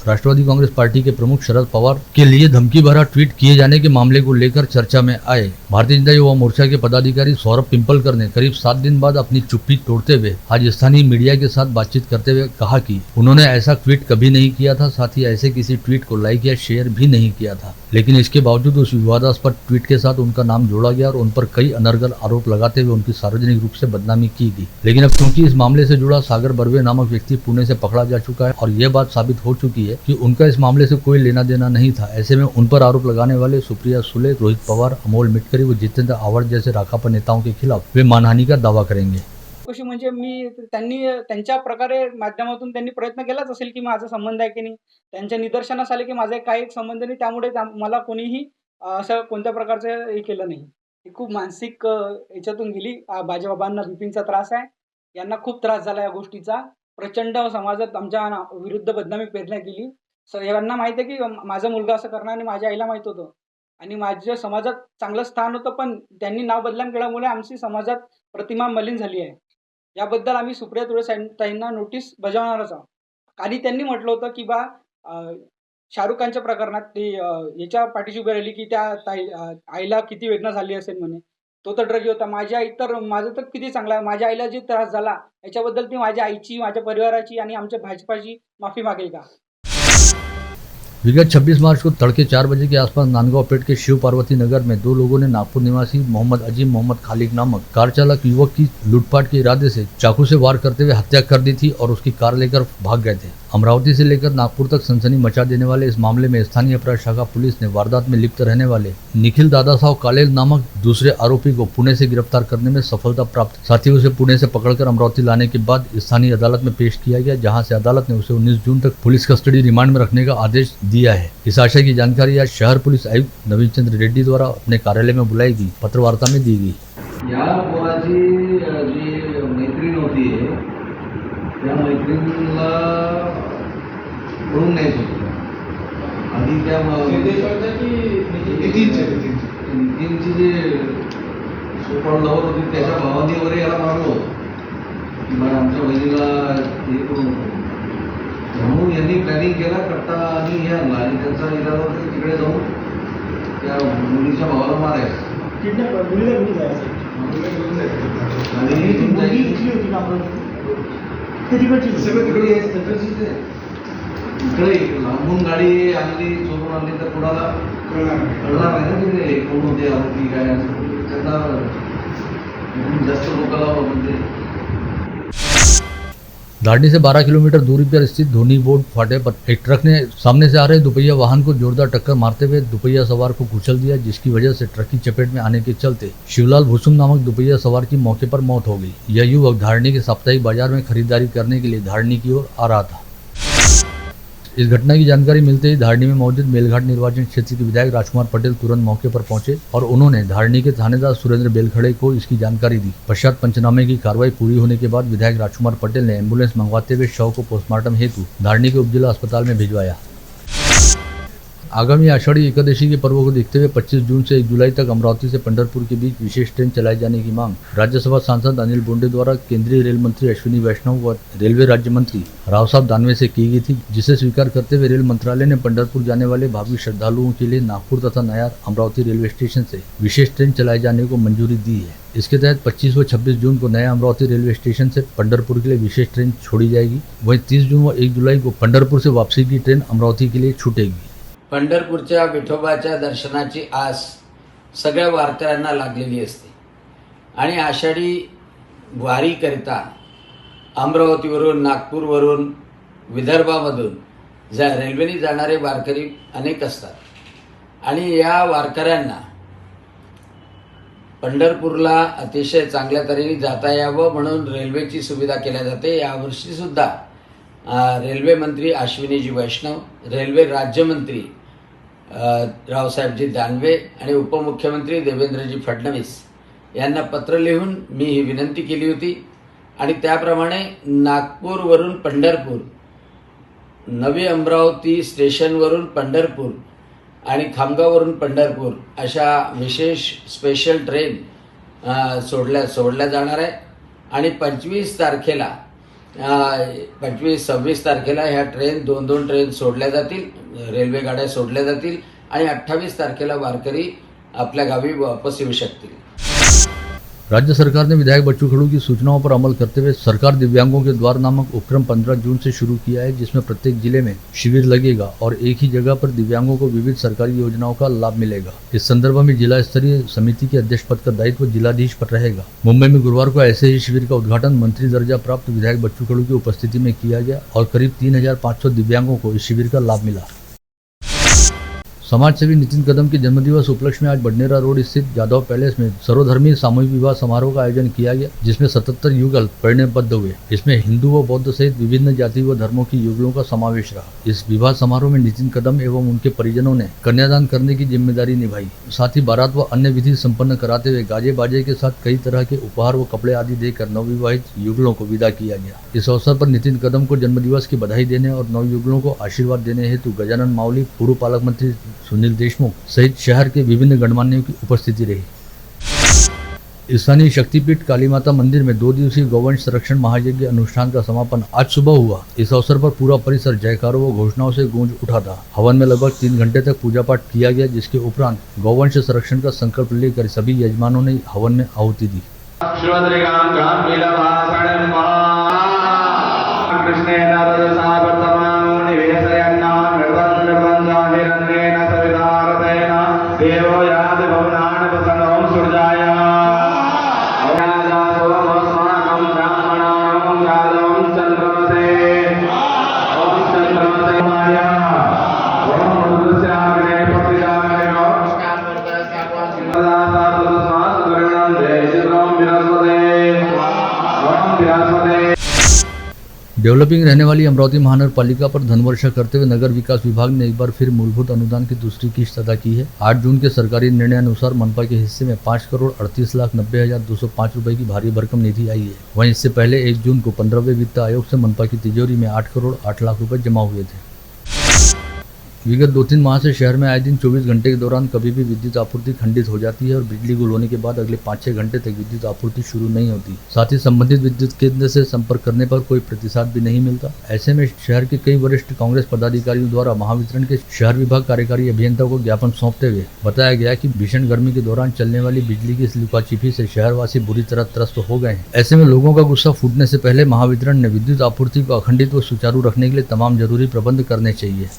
राष्ट्रवादी Congress party के प्रमुख शरद पवार के लिए धमकी भरा ट्वीट किए जाने के मामले को लेकर चर्चा में आए। भारतीय जनता युवा मोर्चा के पदाधिकारी सौरभ पिंपलकर ने करीब 7 दिन बाद अपनी चुप्पी तोड़ते हुए आज स्थानीय मीडिया के साथ बातचीत करते हुए कहा कि उन्होंने ऐसा ट्वीट कभी नहीं किया था, साथ ही ऐसे किसी ट्वीट को लाइक या शेयर भी नहीं किया था, लेकिन इसके बावजूद उस विवादास्पद ट्वीट के साथ उनका नाम जोड़ा गया और उन पर कई अनर्गल आरोप लगाते हुए उनकी सार्वजनिक रूप से बदनामी की गई। लेकिन अब क्योंकि इस मामले से जुड़ा सागर बर्वे नामक व्यक्ति पुणे से पकड़ा जा चुका है और यह बात साबित हो चुकी है कि उनका इस मामले से कोई लेना देना नहीं था, ऐसे में उन पर आरोप लगाने वाले सुप्रिया सुले, रोहित पवार, अमोल मिटकरी व जितेंद्र आव्हाड जैसे राकापा नेताओं के खिलाफ वे मानहानी का दावा करेंगे। कशी म्हणजे मी त्यांच्या प्रकारे माध्यमातून त्यांनी प्रयत्न केलाच असेल की माझा संबंध आहे की नाही, त्यांच्या निदर्शनास आले की माझा काही संबंध नाही, त्यामुळे मला कोणीही असं कोणत्या प्रकारचं हे केलं नाही. ही खूप मानसिक याच्यातून गेली. बाबांना बीपीचा त्रास आहे, यांना खूप त्रास झाला या गोष्टीचा. प्रचंड समाजात आमच्या विरुद्ध बदनामी पेरण्यात गेली. यांना माहिती आहे की माझा मुलगा असं करणार आणि माझ्या आईला माहित होतं आणि माझ्या समाजात चांगलं स्थान होतं, पण त्यांनी नाव बदनाम केल्यामुळे आमची समाजात प्रतिमा मलिन झाली आहे. याबद्दल आम्ही सुप्रिया सुळे ताईंना नोटीस बजावणारच आहोत. आणि त्यांनी म्हटलं होतं की शाहरुख खानच्या प्रकरणात ते याच्या पाठीशी उभी राहिली की त्या आईला किती वेदना झाली असेल म्हणे. तो तर ड्रगी होता. माझी आई तर माझं तर किती चांगला आहे. माझ्या आईला जे त्रास झाला याच्याबद्दल ती माझ्या आईची, माझ्या परिवाराची आणि आमच्या भाजपाची माफी मागेल का? विगत 26 मार्च को तड़के 4 बजे के आसपास नांदगांव पेट के शिव पार्वती नगर में दो लोगों ने नागपुर निवासी मोहम्मद अजीम मोहम्मद खालिक नामक कार चालक युवक की लूटपाट के इरादे से चाकू से वार करते हुए हत्या कर दी थी और उसकी कार लेकर भाग गए थे। अमरावती से लेकर नागपुर तक सनसनी मचा देने वाले इस मामले में स्थानीय अपराध शाखा पुलिस ने वारदात में लिप्त रहने वाले निखिल दादासाव कालेल नामक दूसरे आरोपी को पुणे से गिरफ्तार करने में सफलता प्राप्त, साथ ही उसे पुणे से पकड़कर अमरावती लाने के बाद स्थानीय अदालत में पेश किया गया, जहां से अदालत ने उसे 19 जून तक पुलिस कस्टडी रिमांड में रखने का आदेश दिया है। इस आशय की जानकारी आज शहर पुलिस आयुक्त नवीन चंद्र रेड्डी द्वारा अपने कार्यालय में बुलाई गई पत्रवार्ता में दी गई। या पोराची जी मैत्रीण होती त्या मैत्रिणीला पळून न्यायचं होतं आणि त्या नितीनची जे सोपड लवर होती त्याच्या भावानी वगैरे याला मारलं होतं की मला आमच्या बहिणीला हे करू नको म्हणून यांनी प्लॅनिंग केला कट्टा आणि हे आणला आणि त्यांचा इरादा होता तिकडे जाऊन त्या मुलीच्या भावाला मारायचं इकडे लांबून गाडी आणली, चोरून आणली तर कोणाला कळणार नाही ना तिथे कोण होते आरोपी काय असं, त्यांना जास्त लोकांना म्हणजे धारनी से 12 किलोमीटर दूरी पर स्थित धोनी बोर्ड फाटे पर एक ट्रक ने सामने से आ रहे दुपहिया वाहन को जोरदार टक्कर मारते हुए दुपहिया सवार को कुचल दिया, जिसकी वजह से ट्रक की चपेट में आने के चलते शिवलाल भुसुम नामक दुपहिया सवार की मौके पर मौत हो गई। यह युवक धारनी के साप्ताहिक बाजार में खरीदारी करने के लिए धारनी की ओर आ रहा था। इस घटना की जानकारी मिलते ही धारनी में मौजूद मेलघाट निर्वाचन क्षेत्र के विधायक राजकुमार पटेल तुरंत मौके पर पहुंचे और उन्होंने धारनी के थानेदार सुरेंद्र बेलखड़े को इसकी जानकारी दी। पश्चात पंचनामे की कार्रवाई पूरी होने के बाद विधायक राजकुमार पटेल ने एम्बुलेंस मंगवाते हुए शव को पोस्टमार्टम हेतु धारनी के उपजिला अस्पताल में भिजवाया। आगामी आषाढ़ी एकादशी के पर्व को देखते हुए 25 जून से 1 जुलाई तक अमरावती से पंढरपुर के बीच विशेष ट्रेन चलाए जाने की मांग राज्यसभा सांसद अनिल बोंडे द्वारा केंद्रीय रेल मंत्री अश्विनी वैष्णव व रेलवे राज्य मंत्री राव साहब दानवे से की गई थी, जिसे स्वीकार करते हुए रेल मंत्रालय ने पंढरपुर जाने वाले भावी श्रद्धालुओं के लिए नागपुर तथा नया अमरावती रेलवे स्टेशन से विशेष ट्रेन चलाए जाने को मंजूरी दी है। इसके तहत 25 व 26 जून को नया अमरावती रेलवे स्टेशन से पंढरपुर के लिए विशेष ट्रेन छोड़ी जाएगी। वहीं 30 जून व 1 जुलाई को पंढरपुर से वापसी की ट्रेन अमरावती के लिए छूटेगी। पंढरपूरच्या विठोबाच्या दर्शनाची आस सगळ्या वारकऱ्यांना लागलेली असते आणि आषाढी वारीकरिता अमरावतीवरून, नागपूरवरून, विदर्भामधून रेल्वेने जाणारे वारकरी अनेक असतात आणि या वारकऱ्यांना पंढरपूरला अतिशय चांगल्या तऱ्हेने जाता यावं म्हणून रेल्वेची सुविधा केल्या जाते। यावर्षी सुद्धा रेल्वे मंत्री अश्विनीजी वैष्णव, रेल्वे राज्यमंत्री रावसाहेबजी दानवे आणि उपमुख्यमंत्री देवेंद्रजी फडणवीस यांना पत्र लिहून मी ही विनंती केली होती आणि त्याप्रमाणे नागपूरवरून पंढरपूर, नवी अमरावती स्टेशनवरून पंढरपूर आणि खामगाववरून पंढरपूर अशा विशेष स्पेशल ट्रेन सोडल्या जाणार आहे आणि 25 तारखेला 25-26 तारखेला ह्या ट्रेन 2 ट्रेन सोडल्या जातील, रेल्वे गाड्या सोडल्या जातील आणि 28 तारखेला वारकरी आपल्या गावी वापस येऊ शकतील. राज्य सरकार ने विधायक बच्चू कडू की सूचनाओं पर अमल करते हुए सरकार दिव्यांगों के द्वार नामक उपक्रम 15 जून से शुरू किया है, जिसमें प्रत्येक जिले में शिविर लगेगा और एक ही जगह पर दिव्यांगों को विविध सरकारी योजनाओं का लाभ मिलेगा. इस संदर्भ में जिला स्तरीय समिति के अध्यक्ष पद का दायित्व जिलाधीश पर रहेगा. मुंबई में गुरुवार को ऐसे ही शिविर का उद्घाटन मंत्री दर्जा प्राप्त विधायक बच्चू कडू की उपस्थिति में किया गया और करीब 3500 दिव्यांगों को इस शिविर का लाभ मिला. समाजसेवी नितिन कदम के जन्मदिवस उपलक्ष्य में आज बडनेरा रोड स्थित जादव पैलेस में सर्वधर्मीय सामूहिक विवाह समारोह का आयोजन किया गया, जिसमें 77 युगल परिणयबद्ध हुए. इसमें हिंदू व बौद्ध सहित विभिन्न जाति व धर्मों की युगलों का समावेश रहा. इस विवाह समारोह में नितिन कदम एवं उनके परिजनों ने कन्यादान करने की जिम्मेदारी निभाई. साथ ही बारात व अन्य विधि संपन्न कराते हुए गाजे बाजे के साथ कई तरह के उपहार व कपड़े आदि देकर नवविवाहित युगलों को विदा किया गया. इस अवसर पर नितिन कदम को जन्मदिवस की बधाई देने और नवयुगलों को आशीर्वाद देने हेतु गजानन मावली, पूर्व पालक मंत्री सुनील देशमुख सहित शहर के विभिन्न गणमान्यों की उपस्थिति रही. स्थानीय शक्तिपीठ काली माता मंदिर में 2 दिवसीय गौवंश संरक्षण महायज्ञ अनुष्ठान का समापन आज सुबह हुआ. इस अवसर पर पूरा परिसर जयकारों व घोषणाओं से गूंज उठा था. हवन में लगभग 3 घंटे तक पूजा पाठ किया गया, जिसके उपरांत गौवंश संरक्षण का संकल्प लेकर सभी यजमानों ने हवन में आहुति दी. देवो याति भवनानि प्रसन्नं सूर्याय ओम ब्राह्मणां जातं चन्द्रमसे ओम चन्द्रमसे माया ओम रुद्रस्याग्ने प्रतिजामयो सदा साधुस्मात् गुरुणां देशितं विराजते ओम विराजते. डेवलपिंग रहने वाली अमरावती महानगर पालिका पर धनवर्षा करते हुए नगर विकास विभाग ने एक बार फिर मूलभूत अनुदान की दूसरी किश्त अदा की है. 8 जून के सरकारी निर्णय अनुसार मनपा के हिस्से में 5,38,90,205 रुपए की भारी भरकम निधि आई है. वहीं इससे पहले 1 जून को 15वें वित्त आयोग से मनपा की तिजोरी में 8,08,00,000 रुपए जमा हुए थे. विगत 2-3 माह से शहर में आए दिन 24 घंटे के दौरान कभी भी विद्युत आपूर्ति खंडित हो जाती है और बिजली गुल होने के बाद अगले 5-6 घंटे तक विद्युत आपूर्ति शुरू नहीं होती. साथ ही संबंधित विद्युत केंद्र से संपर्क करने पर कोई प्रतिसाद भी नहीं मिलता. ऐसे में शहर के कई वरिष्ठ कांग्रेस पदाधिकारियों द्वारा महावितरण के शहर विभाग कार्यकारी अभियंता को ज्ञापन सौंपते हुए बताया गया कि भीषण गर्मी के दौरान चलने वाली बिजली की इस लुकाछिपी से शहरवासी बुरी तरह त्रस्त हो गए हैं. ऐसे में लोगों का गुस्सा फूटने से पहले महावितरण ने विद्युत आपूर्ति को अखंडित व सुचारू रखने के लिए तमाम जरूरी प्रबंध करने चाहिए.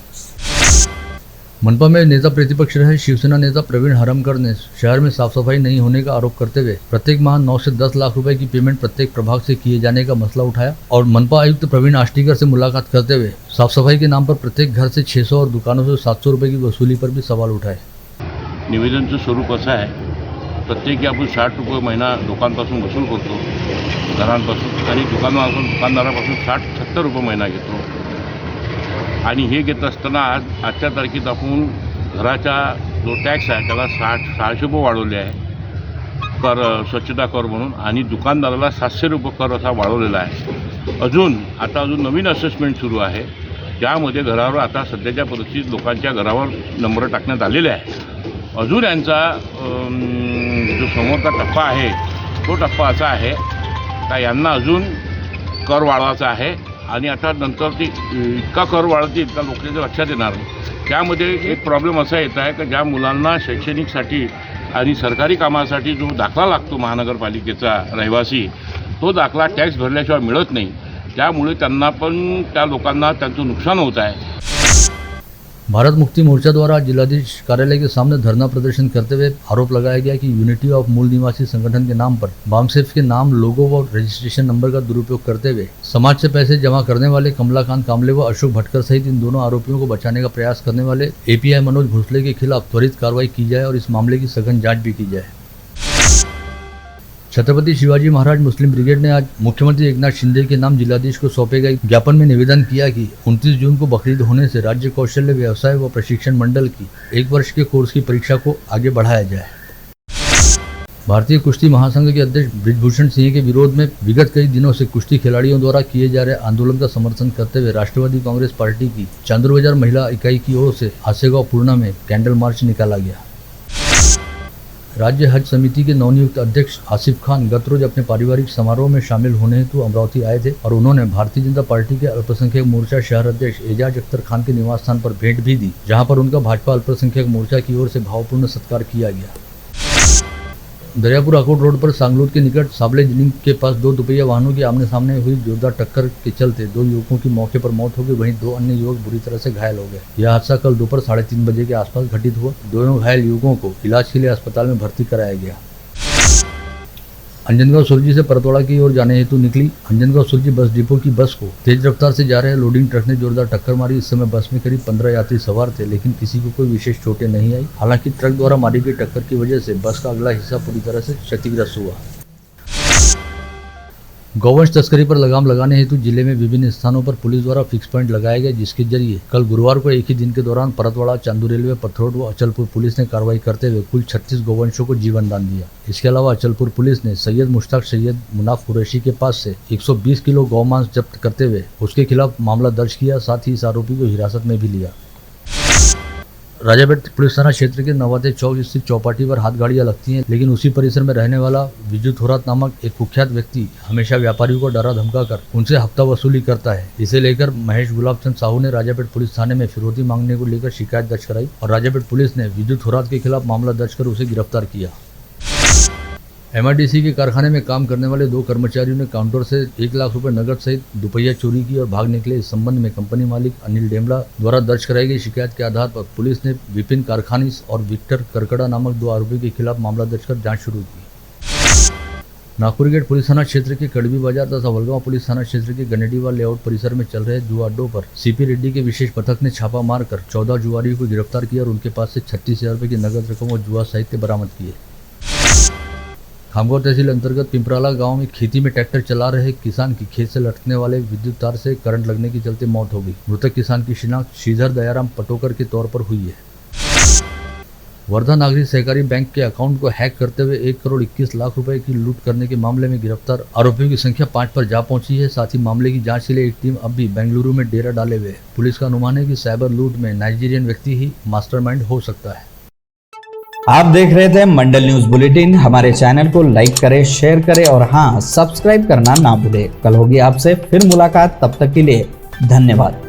मनपा में नेता प्रतिपक्ष रहे शिवसेना नेता प्रवीण हरमकर ने शहर में साफ सफाई नहीं होने का आरोप करते हुए प्रत्येक माह 9 से 10 लाख रुपए की पेमेंट प्रत्येक प्रभाग से किए जाने का मसला उठाया और मनपा आयुक्त प्रवीण आष्टीकर से मुलाकात करते हुए साफ सफाई के नाम पर प्रत्येक घर से 600 और दुकानों से 700 रुपए की वसूली पर भी सवाल उठाए. निवेदनचं स्वरूप असं आहे, प्रत्येकी आपण 60 रुपये महिना लोकांपासून वसूल करतो, घरांपासून, आणि दुकानदारापासून 60-70 रुपये महिना घेतो. आणि हे घेत असताना आजच्या तारखेत आपण घराचा जो टॅक्स आहे त्याला 600 रुपये वाढवले आहे कर, स्वच्छता कर म्हणून, आणि दुकानदाराला 700 रुपये कर असा वाढवलेला आहे. अजून नवीन असेसमेंट सुरू आहे, त्यामध्ये घरावर आता सध्याच्या परिस्थितीत लोकांच्या घरावर नंबर टाकण्यात आलेले आहे. अजून यांचा जो समोरचा टप्पा आहे तो टप्पा असा आहे का यांना अजून कर वाढवायचा आहे आणि आता नंतर ती इतका कर वाढतील इतका लोकांच्या लक्षात येणार. त्यामध्ये एक प्रॉब्लेम असा येत आहे की ज्या मुलांना शैक्षणिकसाठी आणि सरकारी कामासाठी जो दाखला लागतो महानगरपालिकेचा रहिवासी, तो दाखला टॅक्स भरल्याशिवाय मिळत नाही. त्यामुळे त्यांना पण त्या लोकांना त्यांचं नुकसान होत आहे. भारत मुक्ति मोर्चा द्वारा आज जिलाधीश कार्यालय के सामने धरना प्रदर्शन करते हुए आरोप लगाया गया कि यूनिटी ऑफ मूल निवासी संगठन के नाम पर बामसेफ के नाम, लोगो व रजिस्ट्रेशन नंबर का दुरुपयोग करते हुए समाज से पैसे जमा करने वाले कमलाकांत कामले व अशोक भटकर सहित इन दोनों आरोपियों को बचाने का प्रयास करने वाले एपीआई मनोज भोसले के खिलाफ त्वरित कार्रवाई की जाए और इस मामले की सघन जाँच भी की जाए. छत्रपति शिवाजी महाराज मुस्लिम ब्रिगेड ने आज मुख्यमंत्री एकनाथ शिंदे के नाम जिलाधीश को सौंपे गए ज्ञापन में निवेदन किया कि 29 जून को बकरीद होने से राज्य कौशल्य व्यवसाय व प्रशिक्षण मंडल की 1 वर्ष के कोर्स की परीक्षा को आगे बढ़ाया जाए. भारतीय कुश्ती महासंघ के अध्यक्ष ब्रिजभूषण सिंह के विरोध में विगत कई दिनों से कुश्ती खिलाड़ियों द्वारा किए जा रहे आंदोलन का समर्थन करते हुए राष्ट्रवादी कांग्रेस पार्टी की चांदूर बाजार महिला इकाई की ओर से हासेगांव पूर्णा में कैंडल मार्च निकाला गया. राज्य हज समिति के नवनियुक्त अध्यक्ष आसिफ खान गत रोज अपने पारिवारिक समारोह में शामिल होने हेतु अमरावती आए थे और उन्होंने भारतीय जनता पार्टी के अल्पसंख्यक मोर्चा शहर अध्यक्ष एजाज अख्तर खान के निवास स्थान पर भेंट भी दी, जहां पर उनका भाजपा अल्पसंख्यक मोर्चा की ओर से भावपूर्ण सत्कार किया गया। दरियापुर अकोट रोड पर सांगलोद के निकट साबले जिनिंग के पास दो दोपहिया वाहनों की आमने सामने हुई जोरदार टक्कर के चलते दो युवकों की मौके पर मौत हो गई, वहीं दो अन्य युवक बुरी तरह से घायल हो गए। यह हादसा कल दोपहर 3:30 बजे के आसपास घटित हुआ। दोनों घायल युवकों को इलाज के लिए अस्पताल में भर्ती कराया गया। अंजनगांव सुरजी से परतवाड़ा की ओर जाने हेतु निकली अंजनगांव सुरजी बस डिपो की बस को तेज रफ्तार से जा रहे लोडिंग ट्रक ने जोरदार टक्कर मारी। इस समय बस में करीब 15 यात्री सवार थे, लेकिन किसी को कोई विशेष चोटें नहीं आई। हालांकि ट्रक द्वारा मारी गई टक्कर की वजह से बस का अगला हिस्सा पूरी तरह से क्षतिग्रस्त हुआ। गौवंश तस्करी पर लगाम लगाने हेतु जिले में विभिन्न स्थानों पर पुलिस द्वारा फिक्स पॉइंट लगाए गए, जिसके जरिए कल गुरुवार को एक ही दिन के दौरान परतवाड़ा, चांदू रेलवे, पथरोड व अचलपुर पुलिस ने कार्रवाई करते हुए कुल 36 गौवंशों को जीवन दान दिया। इसके अलावा अचलपुर पुलिस ने सैयद मुश्ताक सैयद मुनाफ कुरैशी के पास से 120 किलो गौमांस जब्त करते हुए उसके खिलाफ मामला दर्ज किया, साथ ही इस आरोपी को हिरासत में भी लिया। राजापेट पुलिस थाना क्षेत्र के नवाते चौक स्थित चौपाटी पर हाथ गाड़ियां लगती हैं, लेकिन उसी परिसर में रहने वाला विजू थोरात नामक एक कुख्यात व्यक्ति हमेशा व्यापारियों को डरा धमका कर उनसे हफ्ता वसूली करता है। इसे लेकर महेश गुलाबचंद साहू ने राजापेट पुलिस थाने में फिरौती मांगने को लेकर शिकायत दर्ज कराई और राजापेट पुलिस ने विजू थोरात के खिलाफ मामला दर्ज कर उसे गिरफ्तार किया। एमआईडीसी के कारखाने में काम करने वाले दो कर्मचारियों ने काउंटर से 1 लाख रुपए नकद सहित दोपहिया चोरी की और भाग निकले। इस संबंध में कंपनी मालिक अनिल डेमला द्वारा दर्ज कराई गई शिकायत के आधार पर पुलिस ने विपिन कारखानीस और विक्टर करकड़ा नामक 2 आरोपी के खिलाफ मामला दर्ज कर जांच शुरू की। नागपुर गेट पुलिस थाना क्षेत्र के कड़वी बाजार तथा वलगांव पुलिस थाना क्षेत्र के गनेडीवाल लेआउट परिसर में चल रहे जुआ अड्डों पर सीपी रेड्डी के विशेष पथक ने छापा मारकर 14 जुआरियों को गिरफ्तार किया और उनके पास से 36,000 रुपए की नगद रकम और जुआ साहित्य बरामद किए। खामगांव तहसील अंतर्गत पिंपराला गांव में खेती में ट्रैक्टर चला रहे किसान की खेत से लटकने वाले विद्युत तार से करंट लगने के चलते मौत हो गई। मृतक किसान की शिनाख्त श्रीधर दयाराम पटोकर के तौर पर हुई है। वर्धा नागरिक सहकारी बैंक के अकाउंट को हैक करते हुए 1 करोड़ 21 लाख रुपए की लूट करने के मामले में गिरफ्तार आरोपियों की संख्या 5 पर जा पहुंची है। साथ ही मामले की जांच के लिए एक टीम अब भी बेंगलुरु में डेरा डाले हुए। पुलिस का अनुमान है कि साइबर लूट में नाइजीरियन व्यक्ति ही मास्टरमाइंड हो सकता है। आप देख रहे थे मंडल न्यूज बुलेटिन। हमारे चैनल को लाइक करें, शेयर करें और हाँ, सब्सक्राइब करना ना भूलें। कल होगी आपसे फिर मुलाकात, तब तक के लिए धन्यवाद।